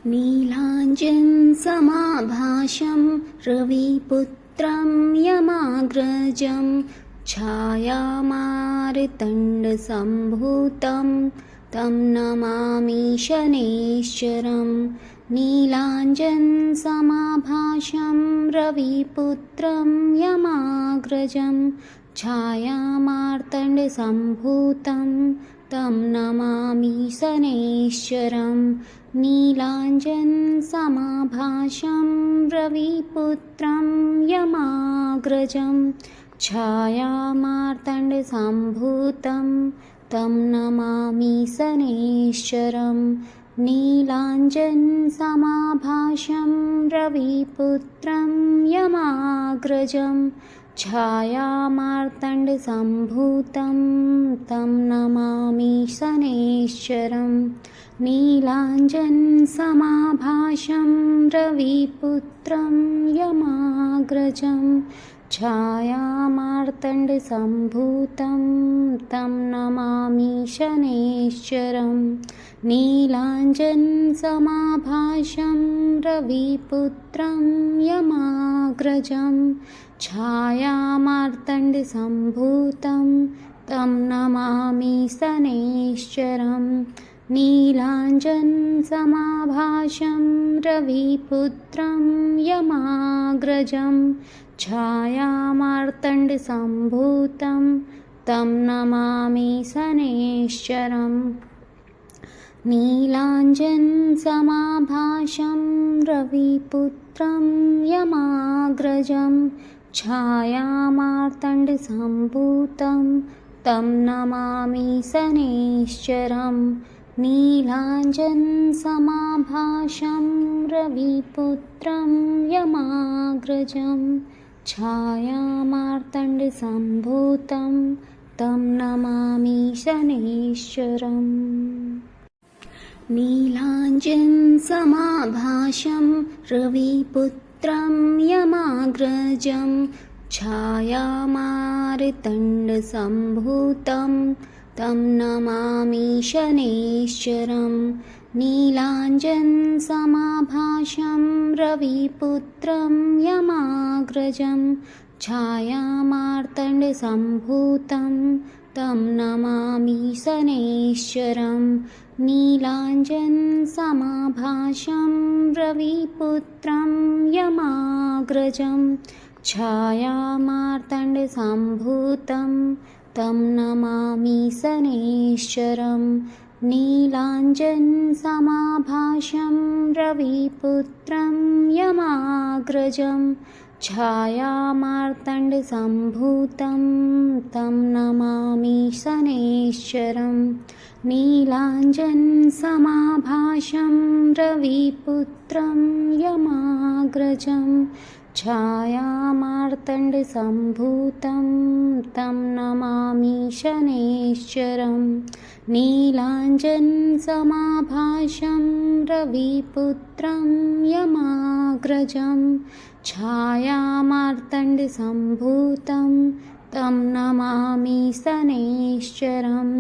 नीलाञ्जनसमाभासं रविपुत्रं यमाग्रजं छायामार्तण्डसम्भूतं तं नमामि शनैश्चरम्। नीलाञ्जनसमाभासं रविपुत्रं यमाग्रजं छायामार्तण्डसम्भूतं तं नमामि शनैश्चरम्। नीलाञ्जनसमाभासं रविपुत्रं यमाग्रजं छायामार्तण्डसम्भूतं तं नमामि शनैश्चरम्। नीलाञ्जनसमाभासं रविपुत्रं यमाग्रजं छायामार्तण्डसम्भूतं तं नमामि शनैश्चरम्। नीलाञ्जनसमाभासं रविपुत्रं यमाग्रजं छायामार्तण्डसम्भूतं तं नमामि शनैश्चरम्। नीलाञ्जनसमाभासं रविपुत्रं यमाग्रजं छायामार्तण्डसम्भूतं तं नमामि शनैश्चरम्। नीलाञ्जनसमाभासं रविपुत्रं यमाग्रजं छायामार्तण्डसम्भूतं तं नमामि शनैश्चरम्। नीलाञ्जनसमाभासं रविपुत्रं यमाग्रजं छायामार्तण्डसम्भूतं तं नमामि शनैश्चरम्। नीलाञ्जनसमाभासं रविपुत्रं यमाग्रजं छायामार्तण्डसम्भूतं तं नमामि शनैश्चरम्। नीलाञ्जनसमाभासं रविपुत्रं यमाग्रजं छायामार्तण्डसम्भूतं तं नमामि शनैश्चरम्। नीलाञ्जनसमाभासं रविपुत्रं यमाग्रजं छायामार्तण्डसम्भूतं तं नमामि शनैश्चरम्। नीलाञ्जनसमाभासं रविपुत्रं यमाग्रजं छायामार्तण्डसम्भूतं तं नमामि शनैश्चरम्। नीलाञ्जनसमाभासं रविपुत्रं यमाग्रजं छायामार्तण्डसम्भूतं तं नमामि शनैश्चरम्। नीलाञ्जनसमाभासं रविपुत्रं यमाग्रजं छायामार्तण्डसम्भूतं तं नमामि शनैश्चरम्। नीलाञ्जनसमाभासं रविपुत्रं यमाग्रजं छायामार्तण्डसम्भूतं तं नमामि शनैश्चरम्।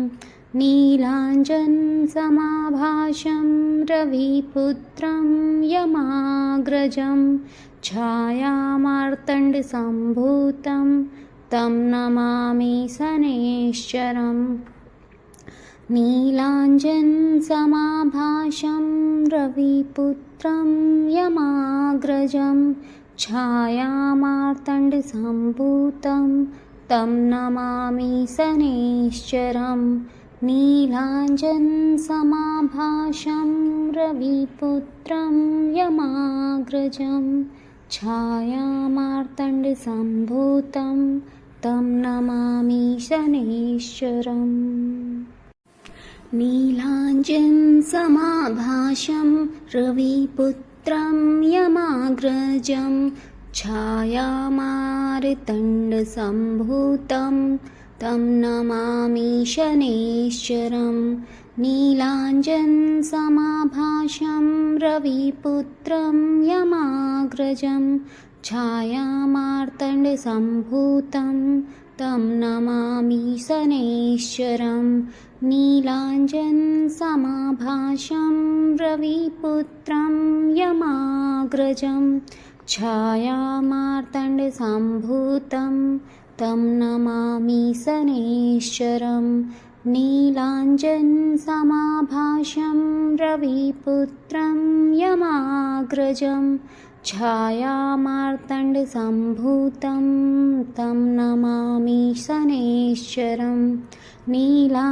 नीलाञ्जनसमाभासं रविपुत्रं यमाग्रजं छायामार्तण्डसम्भूतं तं नमामि शनैश्चरम्। नीलाञ्जनसमाभासं रविपुत्रं यमाग्रजं छायामार्तण्डसम्भूतं तं नमामि शनैश्चरम्। नीलाञ्जनसमाभासं रविपुत्रं यमाग्रजं छायामार्तण्डसम्भूतं तं नमामि शनैश्चरम्। नीलाञ्जनसमाभासं रविपुत्रं यमाग्रजं छायामार्तण्डसम्भूतं तं नमामि शनैश्चरम्। नीलाञ्जनसमाभासं रविपुत्रं यमाग्रजं छायामार्तण्डसम्भूतं तं नमामि शनैश्चरं नीलाञ्जनसमाभासं रविपुत्रं यमाग्रजं छायामार्तण्डसम्भूतं तं नमामि शनैश्चरं नीलाञ्जनसमाभासं रविपुत्रं यमाग्रजं छायामार्तण्डसम्भूतं तं नमामि शनैश्चरं नीलाञ्जनसमाभासं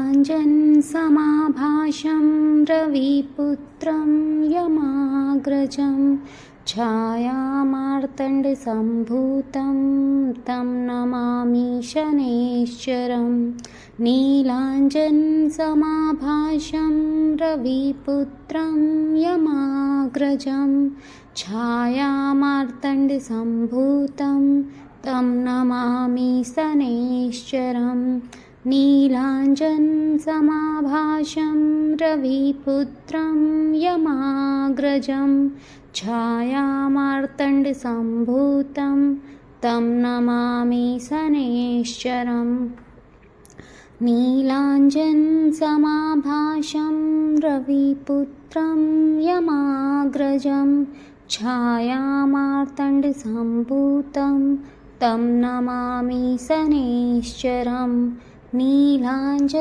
रविपुत्रं यमाग्रजं छायामार्तण्डसम्भूतं तं नमामि शनैश्चरं नीलाञ्जनसमाभासं रविपुत्रं यमाग्रजं छायामार्तण्डसम्भूतं तं नमामि शनैश्चरं नीलाञ्जनसमाभासं रविपुत्रं यमाग्रजं छायामार्तण्डसम्भूतं तं नमामि शनैश्चरं नीलाञ्जनसमाभासं रविपुत्रं यमाग्रजं छायामार्तण्डसम्भूतं तं नमामि शनैश्चरं नीलाञ्जनसमाभासं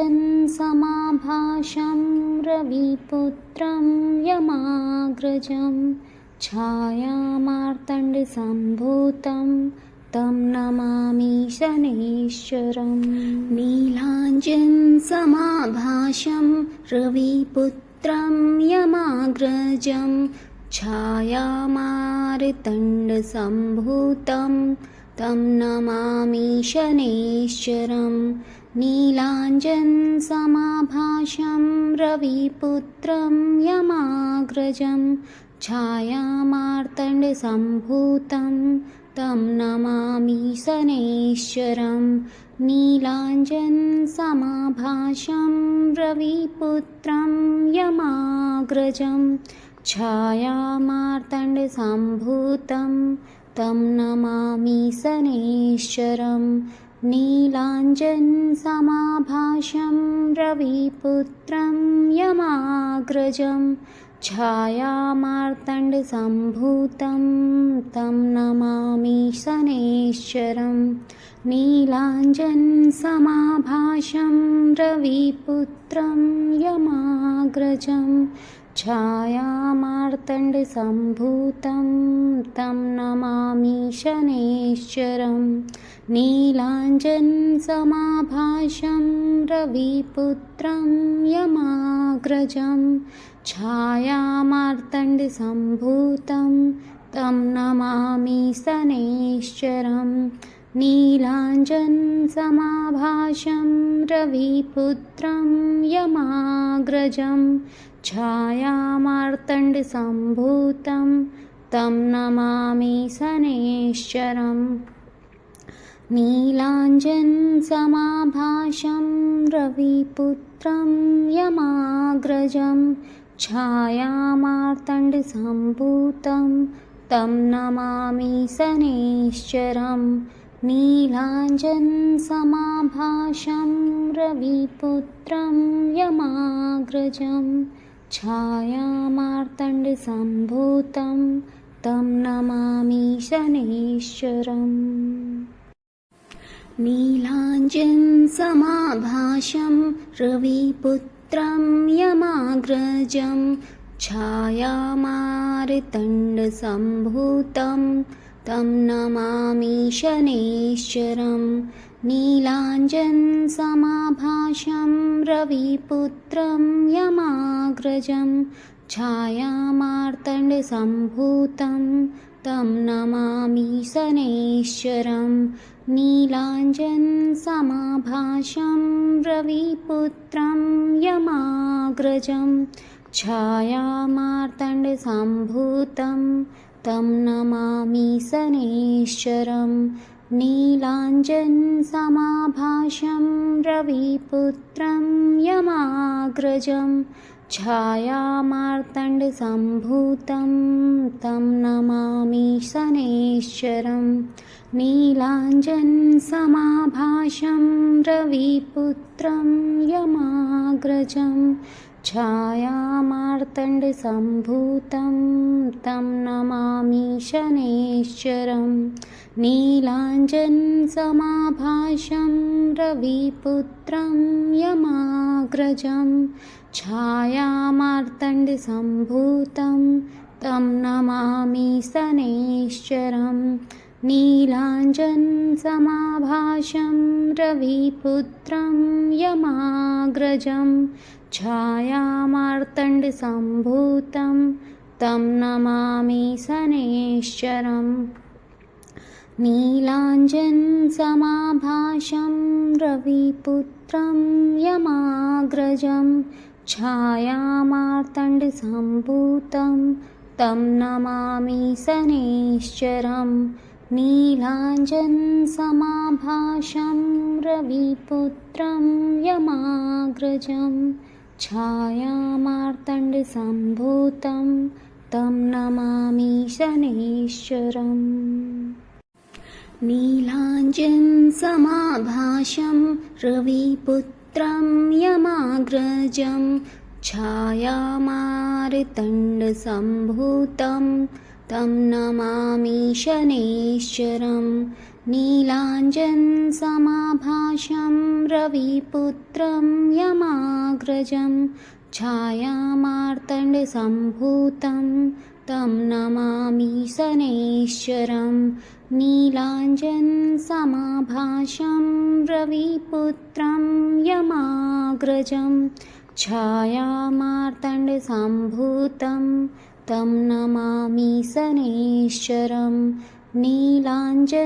रविपुत्रं यमाग्रजं छायामार्तण्डसम्भूतं तं नमामि शनैश्चरं नीलाञ्जनसमाभासं रविपुत्रं यमाग्रजं छायामार्तण्डसम्भूतं तं नमामि शनैश्चरं नीलाञ्जनसमाभासं रविपुत्रं यमाग्रजं छायामार्तण्डसम्भूतं तं नमामि शनैश्चरं नीलाञ्जनसमाभासं रविपुत्रं यमाग्रजं छायामार्तण्डसम्भूतं तं नमामि शनैश्चरं नीलाञ्जनसमाभासं रविपुत्रं यमाग्रजं छायामार्तण्डसम्भूतं तं नमामि शनैश्चरं नीलाञ्जनसमाभासं रविपुत्रं यमाग्रजं छायामार्तण्डसम्भूतं तं नमामि शनैश्चरं नीलाञ्जनसमाभासं रविपुत्रं यमाग्रजं छायामार्तण्डसम्भूतं तं नमामि शनैश्चरं नीलाञ्जनसमाभासं रविपुत्रं यमाग्रजं छायामार्तण्डसम्भूतं तं नमामि शनैश्चरं नीलाञ्जनसमाभासं रविपुत्रं यमाग्रजं छायामार्तण्डसम्भूतं तं नमामि शनैश्चरं नीलाञ्जनसमाभासं रविपुत्रं यमाग्रजं छायामार्तण्डसम्भूतं तं नमामि शनैश्चरं नीलाञ्जनसमाभासं रविपुत्रं यमाग्रजं छायामार्तण्डसम्भूतं तं नमामि शनैश्चरं नीलाञ्जनसमाभासं रविपुत्रं यमाग्रजं छायामार्तण्डसम्भूतं तं नमामि शनैश्चरं नीलाञ्जनसमाभासं रविपुत्रं यमाग्रजं छायामार्तण्डसम्भूतं तं नमामि शनैश्चरं नीलाञ्जनसमाभासं रविपुत्रं यमाग्रजं छायामार्तण्डसम्भूतं तं नमामि शनैश्चरं नीलाञ्जनसमाभासं रविपुत्रं यमाग्रजं छायामार्तण्डसम्भूतं तं नमामि शनैश्चरं नीलाञ्जनसमाभासं रविपुत्रं यमाग्रजं छायामार्तण्डसम्भूतं तं नमामि शनैश्चरं नीलाञ्जनसमाभासं रविपुत्रं यमाग्रजं छायामार्तण्डसम्भूतं तं नमामि शनैश्चरं नीलाञ्जनसमाभासं रविपुत्रं यमाग्रजं छायामार्तण्डसम्भूतं तं नमामि शनैश्चरं नीलाञ्जनसमाभासं रविपुत्रं यमाग्रजं छायामार्तण्डसम्भूतं तं नमामि शनैश्चरं नीलाञ्जनसमाभासं रविपुत्रं यमाग्रजं छायामार्तण्डसम्भूतं तं नमामि शनैश्चरं नीलाञ्जनसमाभासं रविपुत्रं यमाग्रजं छायामार्तण्डसम्भूतं तं नमामि शनैश्चरं नीलाञ्जनसमाभासं रविपुत्रं यमाग्रजं छायामार्तण्डसम्भूतं तं नमामि शनैश्चरं नीलाञ्जनसमाभासं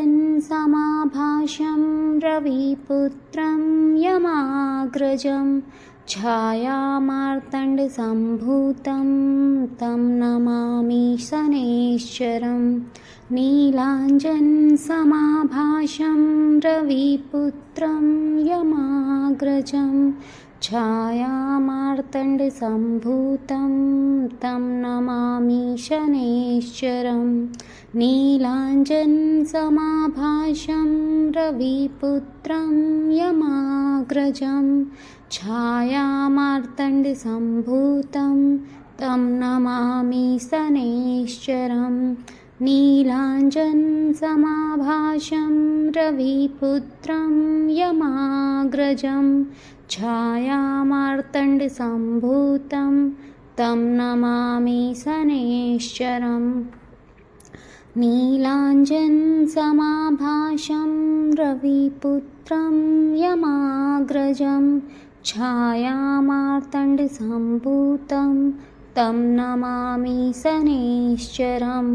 रविपुत्रं यमाग्रजं छायामार्तण्डसम्भूतं तं नमामि शनैश्चरं नीलाञ्जनसमाभासं रविपुत्रं यमाग्रजं छायामार्तण्डसम्भूतं तं नमामि शनैश्चरं नीलाञ्जनसमाभासं रविपुत्रं यमाग्रजं छायामार्तण्डसम्भूतं तं नमामि शनैश्चरं नीलाञ्जनसमाभासं रविपुत्रं यमाग्रजं छायामार्तण्डसम्भूतं तं नमामि शनैश्चरं नीलाञ्जनसमाभासं रविपुत्रं यमाग्रजं छायामार्तण्डसम्भूतं तं नमामि शनैश्चरं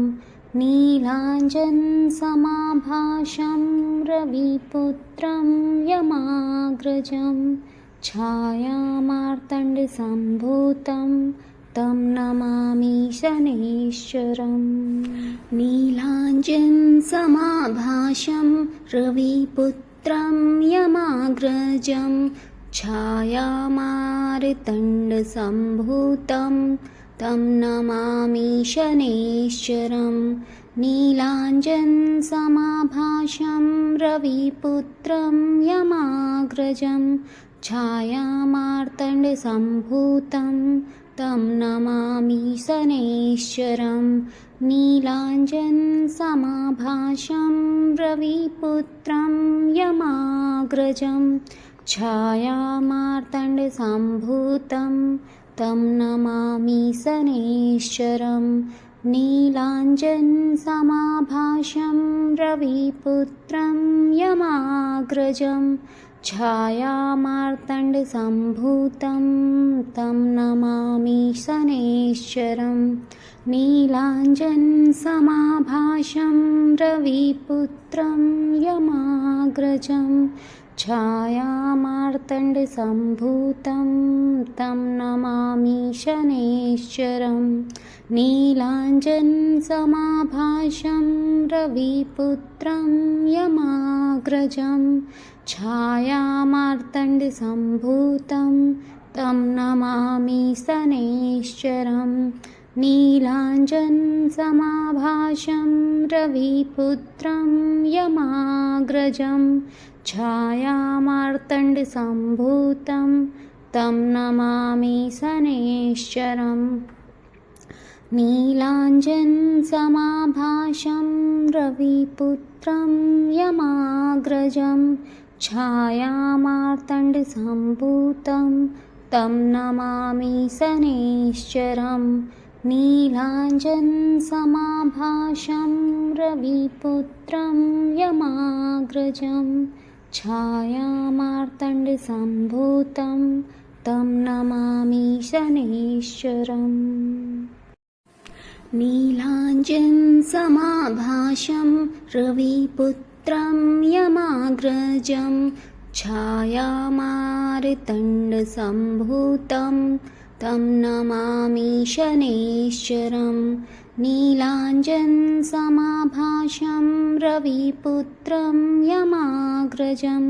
नीलाञ्जनसमाभासं रविपुत्रं यमाग्रजं छायामार्तण्डसम्भूतं तं नमामि शनैश्चरं नीलाञ्जनसमाभासं रविपुत्रं यमाग्रजं छायामार्तण्डसम्भूतं तं नमामि शनैश्चरं नीलाञ्जनसमाभासं रविपुत्रं यमाग्रजं छायामार्तण्डसम्भूतं तं नमामि शनैश्चरं नीलाञ्जनसमाभासं रविपुत्रं यमाग्रजं छायामार्तण्डसम्भूतं तं नमामि शनैश्चरं नीलाञ्जनसमाभासं रविपुत्रं यमाग्रजं छायामार्तण्डसम्भूतं तं नमामि शनैश्चरं नीलाञ्जनसमाभासं रविपुत्रं यमाग्रजं छायामार्तण्डसम्भूतं तं नमामि शनैश्चरं नीलाञ्जनसमाभासं रविपुत्रं यमाग्रजं छायामार्तण्डसम्भूतं तं नमामि शनैश्चरं नीलाञ्जनसमाभासं रविपुत्रं यमाग्रजं छायामार्तण्डसम्भूतं तं नमामि शनैश्चरम् नीलाञ्जनसमाभासं रविपुत्रं यमाग्रजं छायामार्तण्डसम्भूतं तं नमामि शनैश्चरं नीलाञ्जनसमाभासं रविपुत्रं यमाग्रजं छायामार्तण्डसम्भूतं तं नमामि शनैश्चरम् नीलाञ्जनसमाभासं रविपुत्रं यमाग्रजं छायामार्तण्डसम्भूतं तं नमामि शनैश्चरं नीलाञ्जनसमाभासं रविपुत्रं यमाग्रजं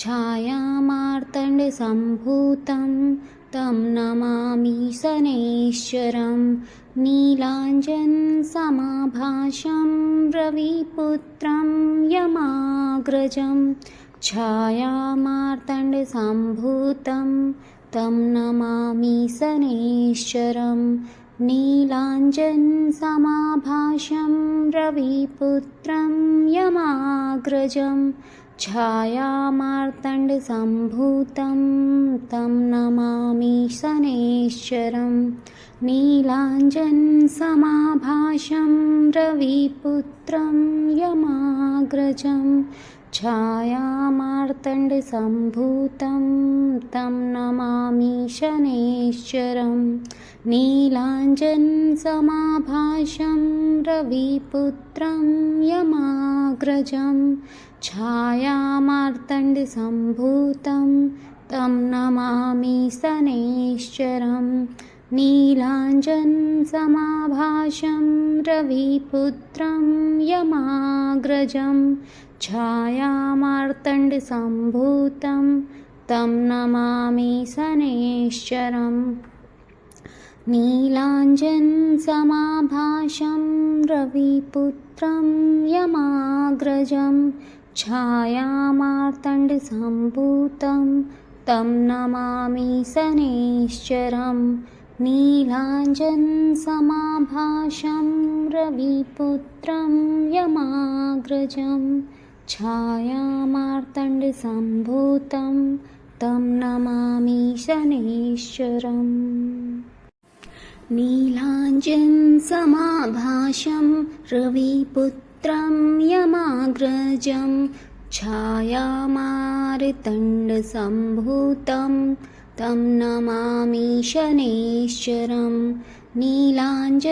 छायामार्तण्डसम्भूतं तं नमामि शनैश्चरं नीलाञ्जनसमाभासं रविपुत्रं यमाग्रजं छायामार्तण्डसम्भूतं तं नमामि शनैश्चरं नीलाञ्जनसमाभासं रविपुत्रं यमाग्रजं छायामार्तण्डसम्भूतं तं नमामि शनैश्चरं नीलाञ्जनसमाभासं रविपुत्रं यमाग्रजं छायामार्तण्डसम्भूतं तं नमामि शनैश्चरं नीलाञ्जनसमाभासं रविपुत्रं यमाग्रजं छायामार्तण्डसम्भूतं तं नमामि शनैश्चरं नीलाञ्जनसमाभासं रविपुत्रं यमाग्रजं छायामार्तण्डसम्भूतं तं नमामि शनैश्चरं नीलाञ्जनसमाभासं रविपुत्रं यमाग्रजं छायामार्तण्डसम्भूतं तं नमामि शनैश्चरं नीलाञ्जनसमाभासं रविपुत्रं यमाग्रजं छायामार्तण्डसम्भूतं तं नमामि शनैश्चरम् नीलाञ्जनसमाभासं रविपुत्रं यमाग्रजं छायामार्तण्डसम्भूतं तं नमामि शनैश्चरं नीलाञ्जनसमाभासं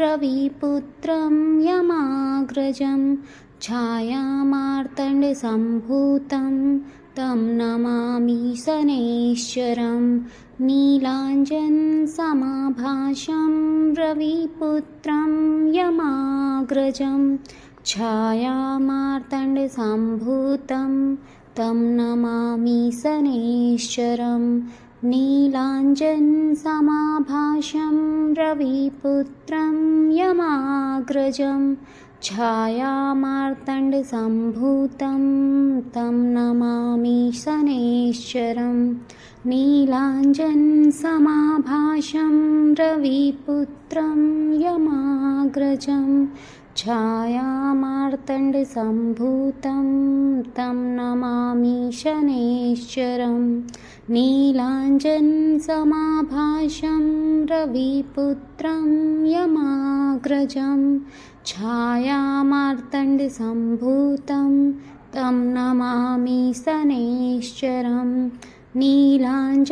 रविपुत्रं यमाग्रजं छायामार्तण्डसम्भूतं तं नमामि शनैश्चरं नीलाञ्जनसमाभासं रविपुत्रं यमाग्रजं छायामार्तण्डसम्भूतं तं नमामि शनैश्चरं नीलाञ्जनसमाभासं रविपुत्रं यमाग्रजं छायामार्तण्डसम्भूतं तं नमामि शनैश्चरं नीलाञ्जनसमाभासं रविपुत्रं यमाग्रजं छायामार्तण्डसम्भूतं तं नमामि शनैश्चरं नीलाञ्जनसमाभासं रविपुत्रं यमाग्रजं छायामार्तण्डसम्भूतं तं नमामि शनैश्चरं नीलाञ्जनसमाभासं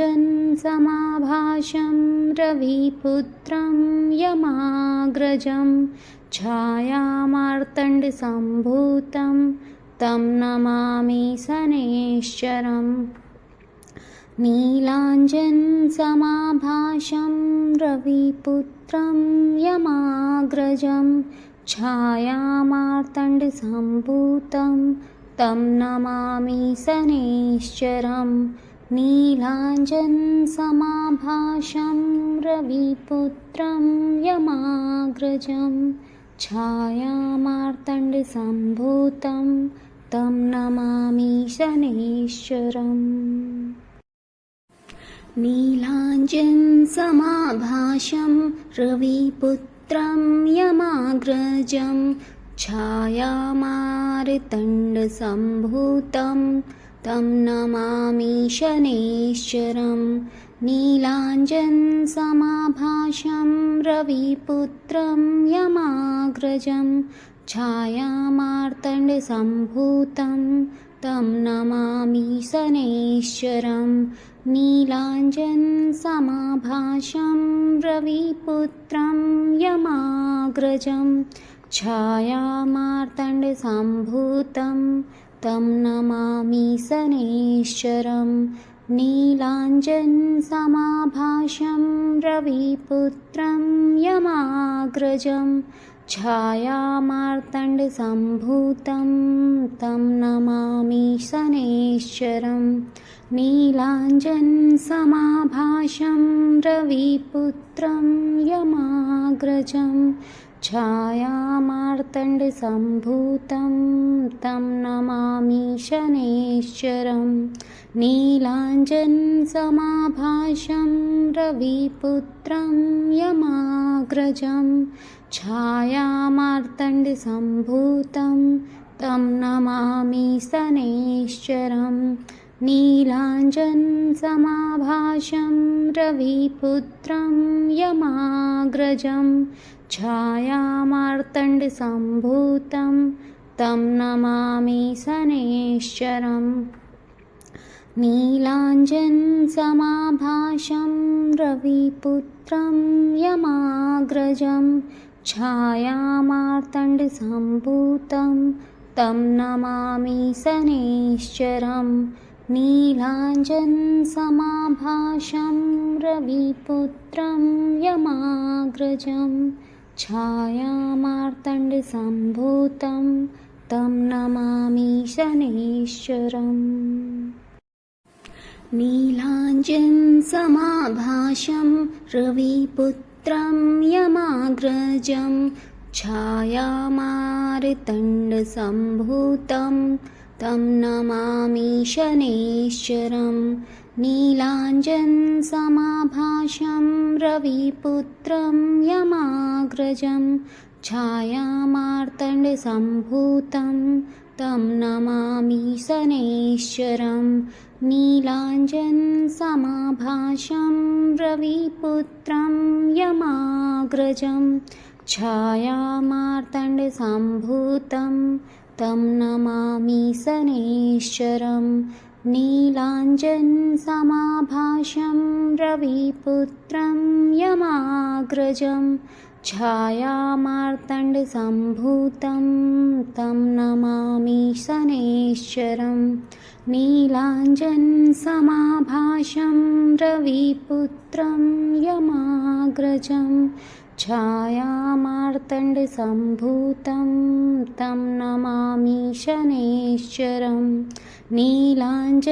रविपुत्रं यमाग्रजं छायामार्तण्डसम्भूतं तं नमामि शनैश्चरं नीलाञ्जनसमाभासं रविपुत्रं यमाग्रजं छायामार्तण्डसम्भूतं तं नमामि शनैश्चरं नीलाञ्जनसमाभासं रविपुत्रं यमाग्रजं छायामार्तण्डसम्भूतं तं नमामि शनैश्चरम्। नीलाञ्जनसमाभासं रविपुत्रं यमाग्रजं छायामार्तण्डसम्भूतं तं नमामि शनैश्चरम्। नीलाञ्जनसमाभासं रविपुत्रं यमाग्रजं छायामार्तण्डसम्भूतं तं नमामि शनैश्चरम्। नीलाञ्जनसमाभासं रविपुत्रं यमाग्रजं छायामार्तण्डसम्भूतं तं नमामि शनैश्चरम्। नीलाञ्जनसमाभासं रविपुत्रं यमाग्रजं छायामार्तण्डसम्भूतं तं नमामि शनैश्चरम्। नीलाञ्जनसमाभासं रविपुत्रं यमाग्रजं छायामार्तण्डसम्भूतं तं नमामि शनैश्चरम्। नीलाञ्जनसमाभासं रविपुत्रं यमाग्रजं छायामार्तण्डसम्भूतं तं नमामि शनैश्चरम्। नीलाञ्जनसमाभासं रविपुत्रं यमाग्रजं छायामार्तण्डसम्भूतं तं नमामि शनैश्चरम्। नीलाञ्जनसमाभासं रविपुत्रं यमाग्रजं छायामार्तण्डसम्भूतं तं नमामि शनैश्चरम्। नीलाञ्जनसमाभासं रविपुत्रं यमाग्रजं छायामार्तण्डसम्भूतं तं नमामि शनैश्चरम्। नीलाञ्जनसमाभासं रविपुत्रं यमाग्रजं छायामार्तण्डसम्भूतं तं नमामि शनैश्चरम्। नीलाञ्जनसमाभासं रविपुत्रं यमाग्रजं छायामार्तण्डसम्भूतं तं नमामि शनैश्चरम्। नीलाञ्जनसमाभासं रविपुत्रं यमाग्रजं छायामार्तण्डसम्भूतं तं नमामि शनैश्चरम्। नीलाञ्जनसमाभासं रविपुत्रं यमाग्रजं छायामार्तण्डसम्भूतं तं नमामि शनैश्चरम्। नीलाञ्जनसमाभासं रविपुत्रं यमाग्रजं छायामार्तण्डसम्भूतं तं नमामि शनैश्चरम्। नीलाञ्जनसमाभासं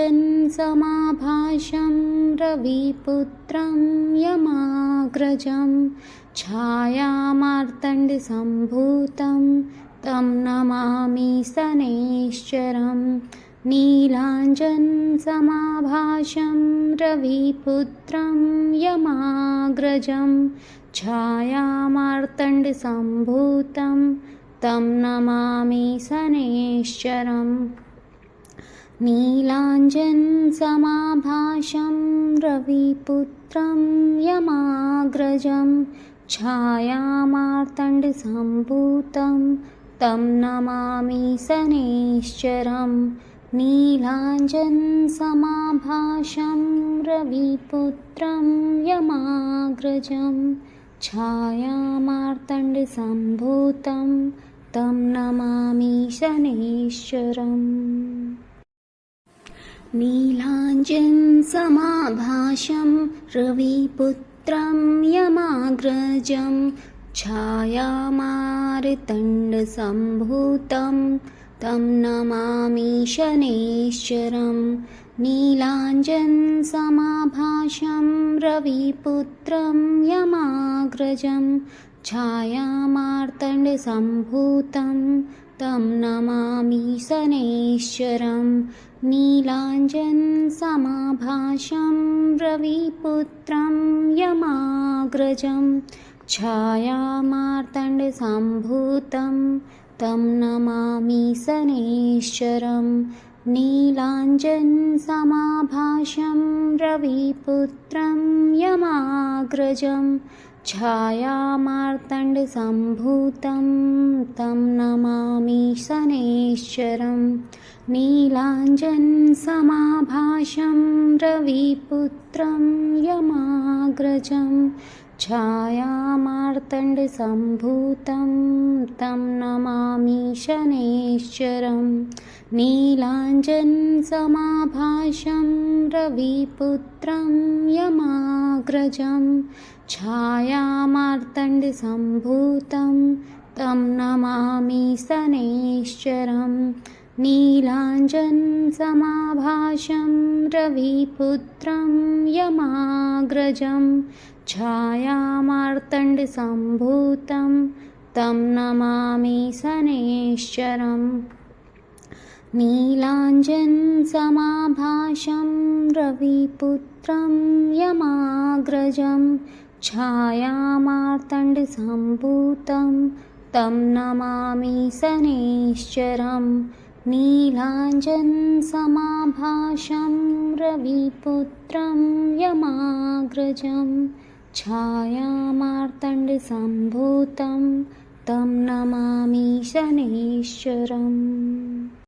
रविपुत्रं यमाग्रजं छायामार्तण्डसम्भूतं तं नमामि शनैश्चरम्। नीलाञ्जनसमाभासं रविपुत्रं यमाग्रजं छायामार्तण्डसम्भूतं तं नमामि शनैश्चरम्। नीलाञ्जनसमाभासं रविपुत्रं यमाग्रजं छायामार्तण्डसम्भूतं तं नमामि शनैश्चरम्। नीलाञ्जनसमाभासं रविपुत्रं यमाग्रजं छायामार्तण्डसम्भूतं तं नमामि शनैश्चरम्। नीलाञ्जनसमाभासं रविपुत्रं यमाग्रजं छायामार्तण्डसम्भूतं तं नमामि शनैश्चरम्। नीलाञ्जनसमाभासं रविपुत्रं यमाग्रजं छायामार्तण्डसम्भूतं तं नमामि शनैश्चरं नीलाञ्जनसमाभासं रविपुत्रं यमाग्रजं छायामार्तण्डसम्भूतं तं नमामि शनैश्चरं नीलाञ्जनसमाभासं रविपुत्रं यमाग्रजं छायामार्तण्डसम्भूतं तं नमामि शनैश्चरं नीलाञ्जनसमाभासं रविपुत्रं यमाग्रजं छायामार्तण्डसम्भूतं तं नमामि शनैश्चरं नीलाञ्जनसमाभासं रविपुत्रं यमाग्रजं छायामार्तण्डसम्भूतं तं नमामि शनैश्चरं नीलाञ्जनसमाभासं रविपुत्रं यमाग्रजं छायामार्तण्डसम्भूतं तं नमामि शनैश्चरं नीलाञ्जनसमाभासं रविपुत्रं यमाग्रजं छायामार्तण्डसम्भूतं तं नमामि शनैश्चरं नीलाञ्जनसमाभासं रविपुत्रं यमाग्रजं छायामार्तण्डसम्भूतं तं नमामि शनैश्चरम्।